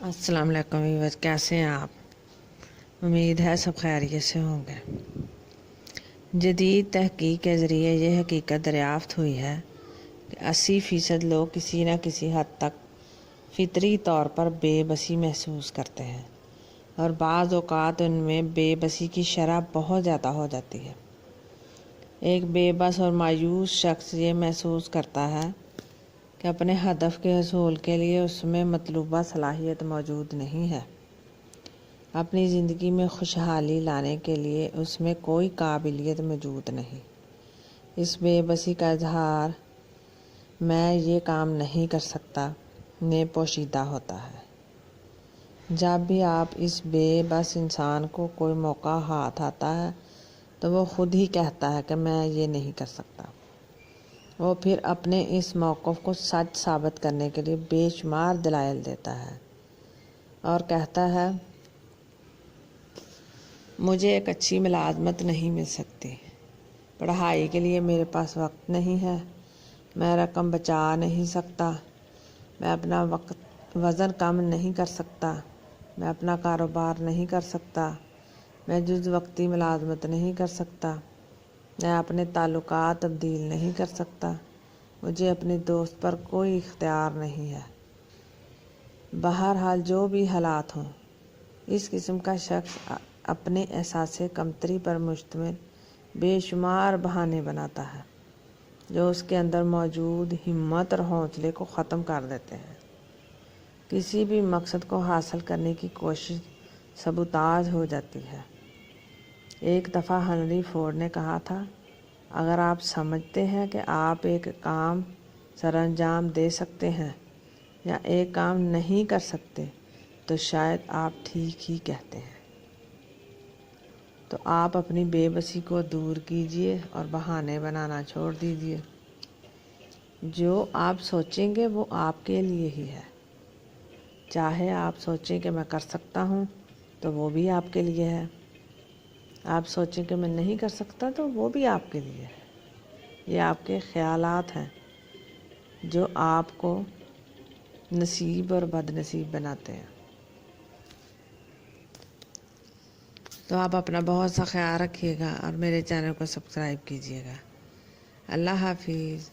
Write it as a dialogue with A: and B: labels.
A: السلام علیکم ویورز، کیسے ہیں آپ؟ امید ہے سب خیریت سے ہوں گے۔ جدید تحقیق کے ذریعے یہ حقیقت دریافت ہوئی ہے کہ 80% لوگ کسی نہ کسی حد تک فطری طور پر بے بسی محسوس کرتے ہیں، اور بعض اوقات ان میں بے بسی کی شرح بہت زیادہ ہو جاتی ہے۔ ایک بے بس اور مایوس شخص یہ محسوس کرتا ہے کہ اپنے ہدف کے حصول کے لیے اس میں مطلوبہ صلاحیت موجود نہیں ہے۔ اپنی زندگی میں خوشحالی لانے کے لیے اس میں کوئی قابلیت موجود نہیں۔ اس بے بسی کا اظہار میں یہ کام نہیں کر سکتا میں پوشیدہ ہوتا ہے۔ جب بھی آپ اس بے بس انسان کو کوئی موقع ہاتھ آتا ہے تو وہ خود ہی کہتا ہے کہ میں یہ نہیں کر سکتا۔ وہ پھر اپنے اس موقف کو سچ ثابت کرنے کے لیے بے شمار دلائل دیتا ہے اور کہتا ہے مجھے ایک اچھی ملازمت نہیں مل سکتی، پڑھائی کے لیے میرے پاس وقت نہیں ہے، میں رقم بچا نہیں سکتا، میں اپنا وزن کم نہیں کر سکتا، میں اپنا کاروبار نہیں کر سکتا، میں جز وقتی ملازمت نہیں کر سکتا، میں اپنے تعلقات تبدیل نہیں کر سکتا، مجھے اپنے دوست پر کوئی اختیار نہیں ہے۔ بہرحال جو بھی حالات ہوں، اس قسم کا شخص اپنے احساس کمتری پر مشتمل بے شمار بہانے بناتا ہے جو اس کے اندر موجود ہمت اور حوصلے کو ختم کر دیتے ہیں۔ کسی بھی مقصد کو حاصل کرنے کی کوشش سبوتاژ ہو جاتی ہے۔ ایک دفعہ ہنری فورڈ نے کہا تھا، اگر آپ سمجھتے ہیں کہ آپ ایک کام سر انجام دے سکتے ہیں یا ایک کام نہیں کر سکتے تو شاید آپ ٹھیک ہی کہتے ہیں۔ تو آپ اپنی بے بسی کو دور کیجیے اور بہانے بنانا چھوڑ دیجیے۔ جو آپ سوچیں گے وہ آپ کے لیے ہی ہے۔ چاہے آپ سوچیں کہ میں کر سکتا ہوں تو وہ بھی آپ کے لیے ہے، آپ سوچیں کہ میں نہیں کر سکتا تو وہ بھی آپ کے لیے ہے۔ یہ آپ کے خیالات ہیں جو آپ کو نصیب اور بد نصیب بناتے ہیں۔ تو آپ اپنا بہت سا خیال رکھیے گا اور میرے چینل کو سبسکرائب کیجیے گا۔ اللہ حافظ۔